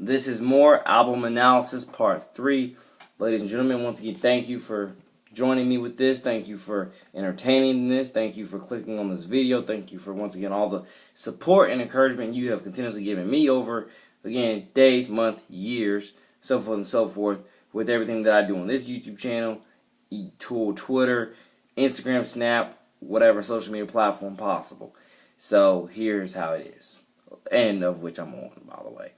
This is more album analysis part 3. Ladies and gentlemen, once again, thank you for joining me with this. Thank you for entertaining this. Thank you for clicking on this video. Thank you for, once again, all the support and encouragement you have continuously given me over, again, days, months, years, so forth and so forth, with everything that I do on this YouTube channel, Twitter, Instagram, Snap, whatever social media platform possible. So here's how it is, and of which I'm on, by the way.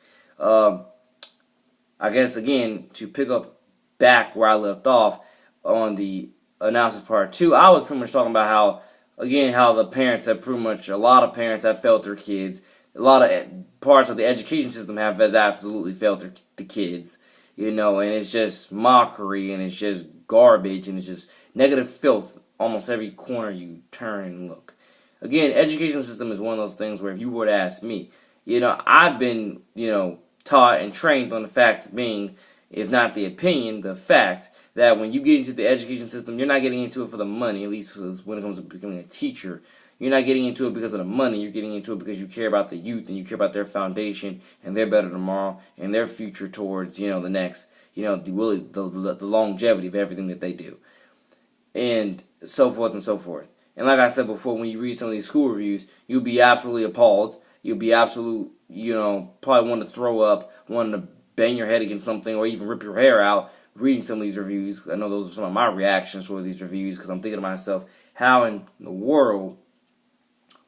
I guess, again, to pick up back where I left off on the analysis part 2, I was pretty much talking about how, again, how the parents have pretty much, a lot of parents have failed their kids. A lot of parts of the education system has absolutely failed the kids, you know, and it's just mockery, and it's just garbage, and it's just negative filth almost every corner you turn and look. Again, education system is one of those things where if you were to ask me, you know, I've been, you know, taught and trained on the fact being, if not the opinion, the fact that when you get into the education system, you're not getting into it for the money, at least when it comes to becoming a teacher. You're not getting into it because of the money. You're getting into it because you care about the youth, and you care about their foundation and their better tomorrow and their future towards, you know, the next, you know, the longevity of everything that they do, and so forth and so forth. And like I said before, when you read some of these school reviews, you'll be absolutely appalled. You'll be absolute, you know, probably want to throw up, wanting to bang your head against something, or even rip your hair out reading some of these reviews. I know those are some of my reactions for these reviews, because I'm thinking to myself, how in the world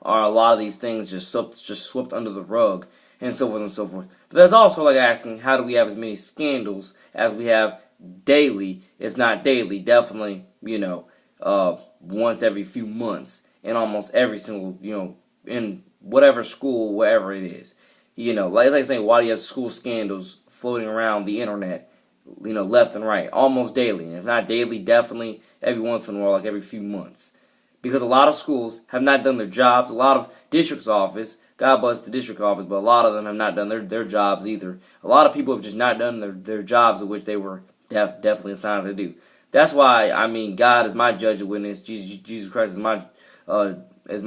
are a lot of these things just swept under the rug, and so forth and so forth. But that's also like asking, how do we have as many scandals as we have daily, if not daily, definitely, you know, once every few months, in almost every single, you know, in whatever school, wherever it is. You know, like I say, why do you have school scandals floating around the internet, you know, left and right, almost daily? And if not daily, definitely every once in a while, like every few months. Because a lot of schools have not done their jobs. A lot of district's office, God bless the district office, but a lot of them have not done their jobs either. A lot of people have just not done their jobs of which they were definitely assigned to do. That's why, I mean, God is my judge of witness. Jesus Christ is my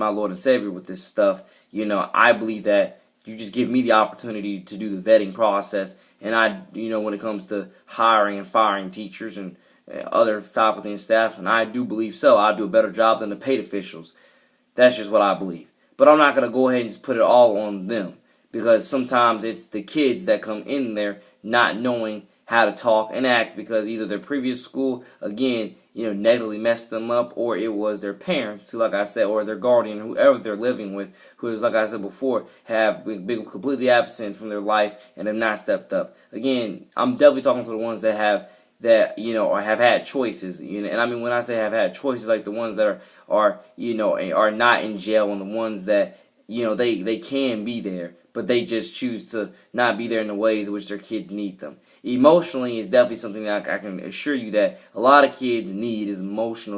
Lord and Savior with this stuff. You know, I believe that you just give me the opportunity to do the vetting process, and I, you know, when it comes to hiring and firing teachers and other faculty and staff, and I do believe so. I do a better job than the paid officials. That's just what I believe. But I'm not going to go ahead and just put it all on them, because sometimes it's the kids that come in there not knowing how to talk and act, because either their previous school, again, you know, negatively messed them up, or it was their parents who, like I said, or their guardian, whoever they're living with, who is, like I said before, have been completely absent from their life and have not stepped up. Again, I'm definitely talking to the ones that have, you know, or have had choices, you know, and I mean, when I say have had choices, like the ones that are you know, are not in jail, and the ones that, you know, they can be there, but they just choose to not be there in the ways in which their kids need them. Emotionally is definitely something that I can assure you that a lot of kids need is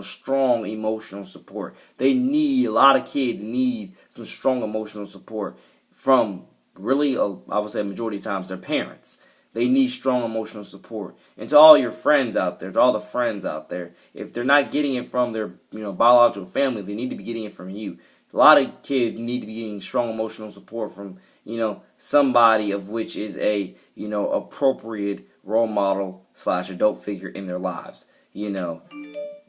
strong emotional support. A lot of kids need some strong emotional support from, really, I would say, a majority of times, their parents. They need strong emotional support. And to all your friends out there, to all the friends out there, if they're not getting it from their, you know, biological family, they need to be getting it from you. A lot of kids need to be getting strong emotional support from, you know, somebody of which is a, you know, appropriate role model / adult figure in their lives. You know,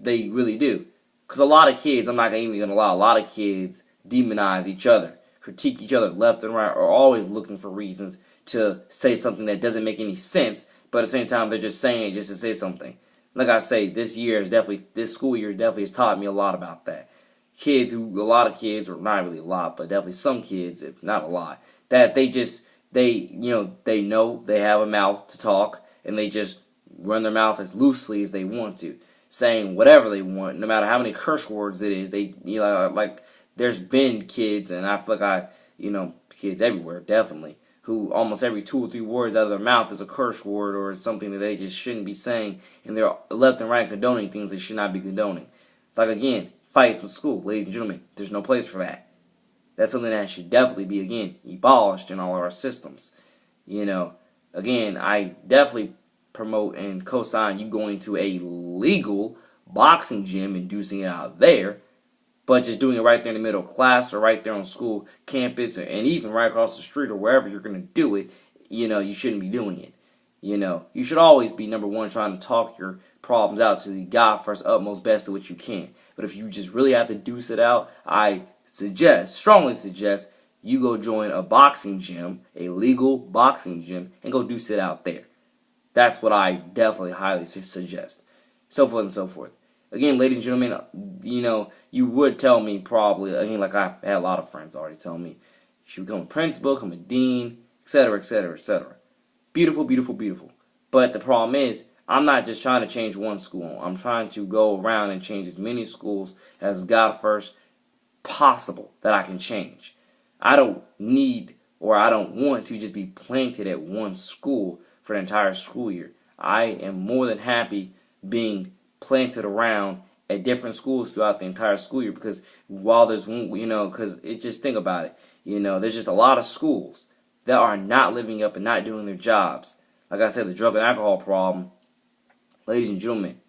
they really do. Because a lot of kids, I'm not even going to lie, a lot of kids demonize each other, critique each other left and right, are always looking for reasons to say something that doesn't make any sense, but at the same time, they're just saying it just to say something. Like I say, this school year definitely has taught me a lot about that. A lot of kids, or not really a lot, but definitely some kids, if not a lot, that they know they have a mouth to talk, and they just run their mouth as loosely as they want to, saying whatever they want, no matter how many curse words it is. They, you know, like, there's been kids, and I feel like kids everywhere, definitely, who almost every 2 or 3 words out of their mouth is a curse word, or something that they just shouldn't be saying, and they're left and right condoning things they should not be condoning. Like, again, fights in school, ladies and gentlemen, there's no place for that. That's something that should definitely be, again, abolished in all of our systems. You know, again, I definitely promote and co-sign you going to a legal boxing gym and doing it out there, but just doing it right there in the middle of class, or right there on school campus, and even right across the street, or wherever you're going to do it, you shouldn't be doing it. You should always be, number one, trying to talk your problems out to the God first, utmost best of what you can. But if you just really have to deuce it out, I strongly suggest, you go join a boxing gym, a legal boxing gym, and go deuce it out there. That's what I definitely highly suggest. So forth and so forth. Again, ladies and gentlemen, you would tell me probably, again, like I've had a lot of friends already tell me, you should become a principal, become a dean, etc., etc., etc. Beautiful, beautiful, beautiful. But the problem is, I'm not just trying to change one school. I'm trying to go around and change as many schools as God first possible that I can change. I don't need, or I don't want to just be planted at one school for the entire school year. I am more than happy being planted around at different schools throughout the entire school year, because while there's one, because just think about it, there's just a lot of schools that are not living up and not doing their jobs. Like I said, the drug and alcohol problem, ladies and gentlemen,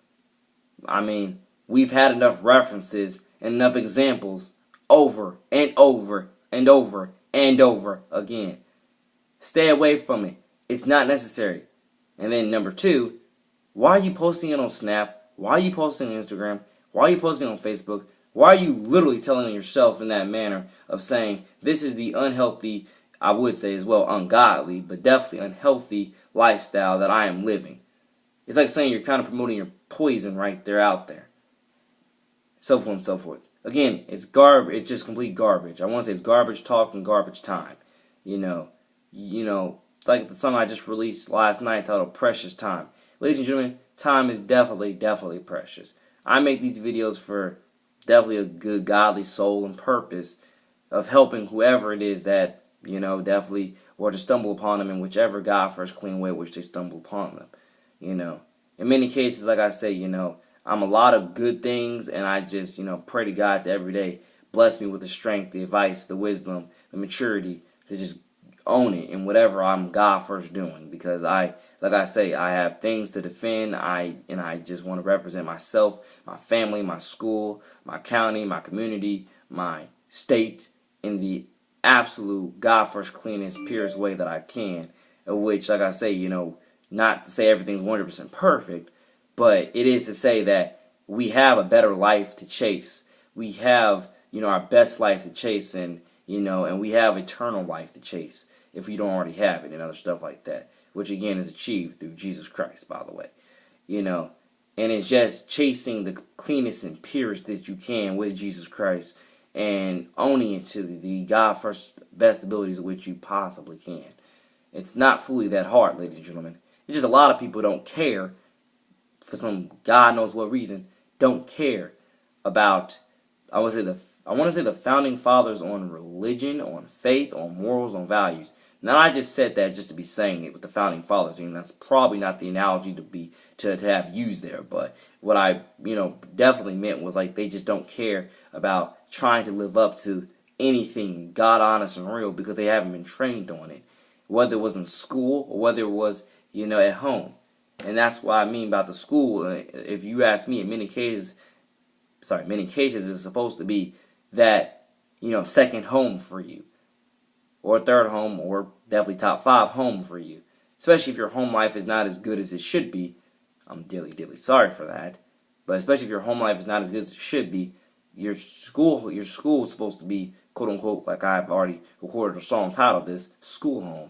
I mean, we've had enough references and enough examples over and over and over and over again. Stay away from it. It's not necessary. And then number two, why are you posting it on Snap? Why are you posting on Instagram? Why are you posting on Facebook? Why are you literally telling yourself in that manner of saying, this is the unhealthy, I would say as well, ungodly, but definitely unhealthy lifestyle that I am living? It's like saying you're kind of promoting your poison right there out there. So forth and so forth. Again, it's garbage. It's just complete garbage. I want to say it's garbage talk and garbage time. Like the song I just released last night titled Precious Time. Ladies and gentlemen, time is definitely, definitely precious. I make these videos for definitely a good godly soul and purpose of helping whoever it is that, definitely, or to stumble upon them in whichever God first clean way which they stumble upon them. In many cases, like I say, I'm a lot of good things, and I just, pray to God to every day bless me with the strength, the advice, the wisdom, the maturity to just own it in whatever I'm God first doing, because like I say, I have things to defend. I just want to represent myself, my family, my school, my county, my community, my state in the absolute God first, cleanest, purest way that I can. Of which, like I say, not to say everything's 100% perfect, but it is to say that we have a better life to chase. We have, our best life to chase, and we have eternal life to chase if we don't already have it, and other stuff like that, which again is achieved through Jesus Christ, by the way. And it's just chasing the cleanest and purest that you can with Jesus Christ and owning it to the God first best abilities of which you possibly can. It's not fully that hard, ladies and gentlemen. It's just a lot of people don't care, for some God knows what reason, don't care about, I want to say the founding fathers on religion, on faith, on morals, on values. Now, I just said that just to be saying it with the founding fathers, and that's probably not the analogy to have used there. But what I definitely meant was like they just don't care about trying to live up to anything God honest and real, because they haven't been trained on it, whether it was in school or whether it was at home. And that's what I mean about the school. If you ask me, in many cases it's supposed to be that second home for you, or third home, or definitely top 5 home for you. Especially if your home life is not as good as it should be. I'm dearly sorry for that. But especially if your home life is not as good as it should be, your school is supposed to be, quote unquote, like I've already recorded a song titled this, School Home.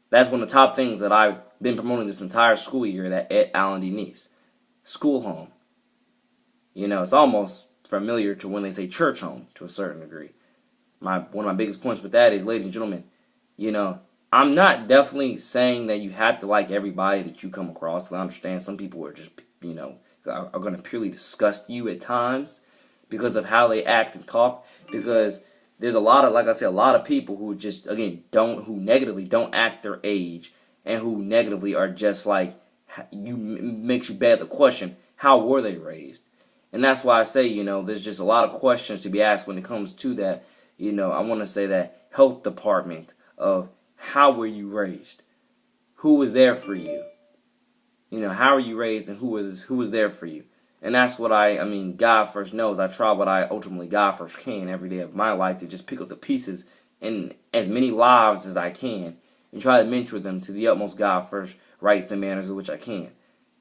That's one of the top things that I've been promoting this entire school year at Allen D. Nice. School home. It's almost familiar to when they say church home to a certain degree. One of my biggest points with that is, ladies and gentlemen, I'm not definitely saying that you have to like everybody that you come across. I understand some people are just, are going to purely disgust you at times because of how they act and talk. Because there's a lot of, like I said, a lot of people who just, again, who negatively don't act their age, and who negatively are just like, makes you bad the question, how were they raised? And that's why I say, there's just a lot of questions to be asked when it comes to that. I want to say that health department of how were you raised? Who was there for you? How are you raised, and who was there for you? And that's what God first knows. I try what I ultimately God first can every day of my life to just pick up the pieces in as many lives as I can and try to mentor them to the utmost God first rights and manners of which I can.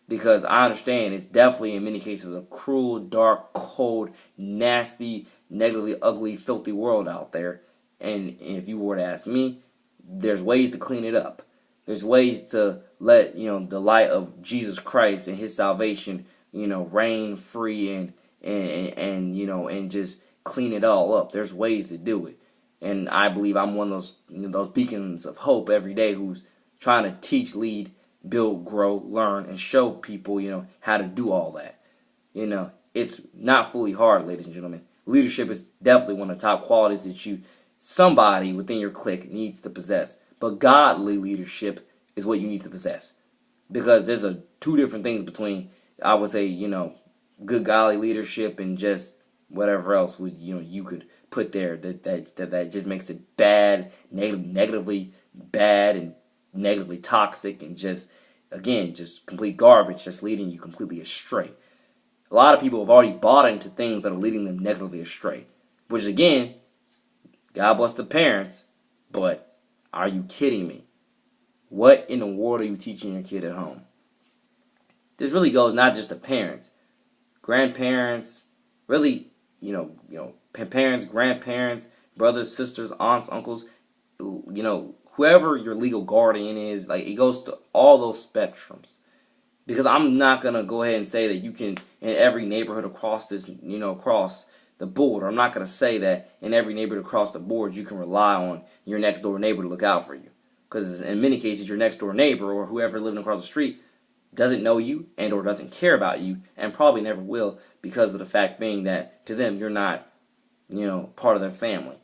Because I understand it's definitely in many cases a cruel, dark, cold, nasty, negatively ugly, filthy world out there. And if you were to ask me, there's ways to clean it up. There's ways to let, the light of Jesus Christ and his salvation, reign free and just clean it all up. There's ways to do it. And I believe I'm one of those beacons of hope every day who's trying to teach, lead, build, grow, learn, and show people, how to do all that. It's not fully hard, ladies and gentlemen. Leadership is definitely one of the top qualities that somebody within your clique needs to possess. But godly leadership is what you need to possess. Because there's two different things between, I would say, good godly leadership and just whatever else you could put there that just makes it bad, negatively bad and negatively toxic and just complete garbage, just leading you completely astray. A lot of people have already bought into things that are leading them negatively astray. Which again, God bless the parents, but are you kidding me? What in the world are you teaching your kid at home? This really goes not just to parents, grandparents, really, parents, grandparents, brothers, sisters, aunts, uncles, whoever your legal guardian is. Like, it goes to all those spectrums. Because I'm not going to go ahead and say that you can, in every neighborhood across across the board. I'm not going to say that in every neighborhood across the board you can rely on your next door neighbor to look out for you. Because in many cases, your next door neighbor or whoever living across the street doesn't know you and or doesn't care about you and probably never will, because of the fact being that to them you're not, part of their family.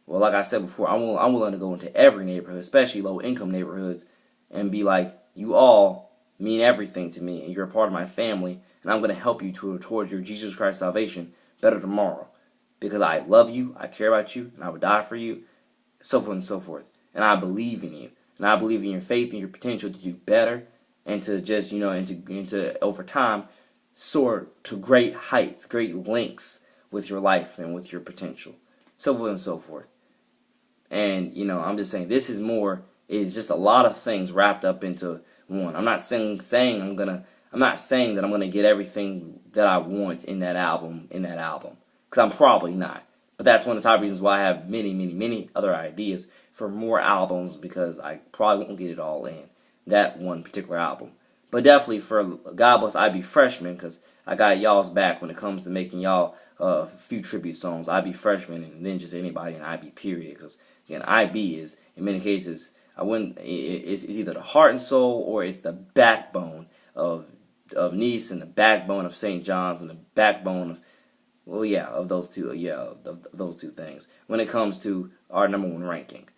Well, like I said before, I'm willing to go into every neighborhood, especially low-income neighborhoods, and be like, you all mean everything to me, and you're a part of my family, and I'm going to help you towards your Jesus Christ salvation better tomorrow. Because I love you, I care about you, and I would die for you, so forth and so forth. And I believe in you, and I believe in your faith and your potential to do better, and to just, and to over time, soar to great heights, great lengths with your life and with your potential, so forth and so forth. And, I'm just saying, this is just a lot of things wrapped up into one. I'm not saying that I'm gonna get everything that I want in that album, because I'm probably not. But that's one of the top reasons why I have many, many, many other ideas for more albums, because I probably won't get it all in that one particular album. But definitely for God Bless I Be Freshman, because I got y'all's back when it comes to making y'all a few tribute songs. I Be Freshman, and then just anybody in IB period, because again, IB is in many cases, it's either the heart and soul or it's the backbone of Nice and the backbone of St. John's and the backbone of those two things when it comes to our number one ranking,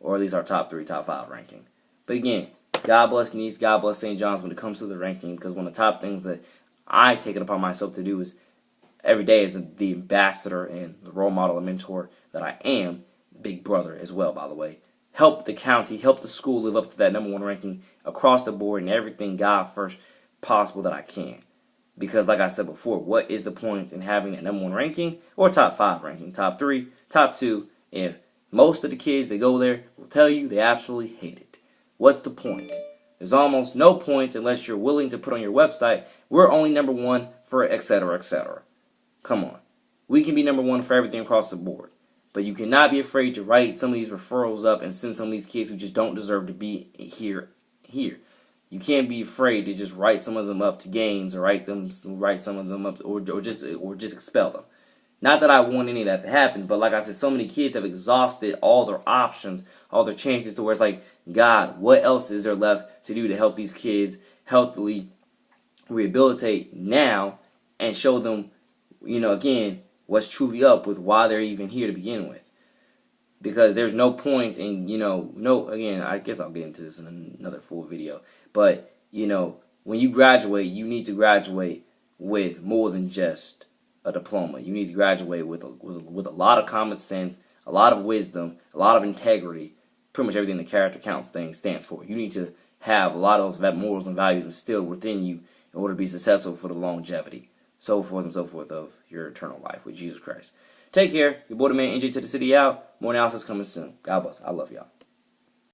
or at least our top 3, top 5 ranking. But again, God bless Nice, God bless St. John's when it comes to the ranking, because one of the top things that I take it upon myself to do is every day as the ambassador and the role model and mentor that I am, big brother as well, by the way, help the county, help the school live up to that number one ranking across the board and everything God first possible that I can. Because like I said before, what is the point in having a number one ranking or top 5 ranking, top 3, top 2, if most of the kids that go there will tell you they absolutely hate it? What's the point? There's almost no point unless you're willing to put on your website, we're only number 1 for etc., etc. Come on. We can be number 1 for everything across the board. But you cannot be afraid to write some of these referrals up and send some of these kids who just don't deserve to be here. You can't be afraid to just write some of them up to games, or write some of them up, or just expel them. Not that I want any of that to happen, but like I said, so many kids have exhausted all their options, all their chances, to where it's like, God, what else is there left to do to help these kids healthily rehabilitate now and show them, again, what's truly up with why they're even here to begin with. Because there's no point in, again, I guess I'll get into this in another full video. But, when you graduate, you need to graduate with more than just a diploma. You need to graduate with a lot of common sense, a lot of wisdom, a lot of integrity, pretty much everything the character counts thing stands for. You need to have a lot of those morals and values instilled within you in order to be successful for the longevity, so forth and so forth, of your eternal life with Jesus Christ. Take care. Your boy, the man, NJ to the city out. More analysis coming soon. God bless. I love y'all.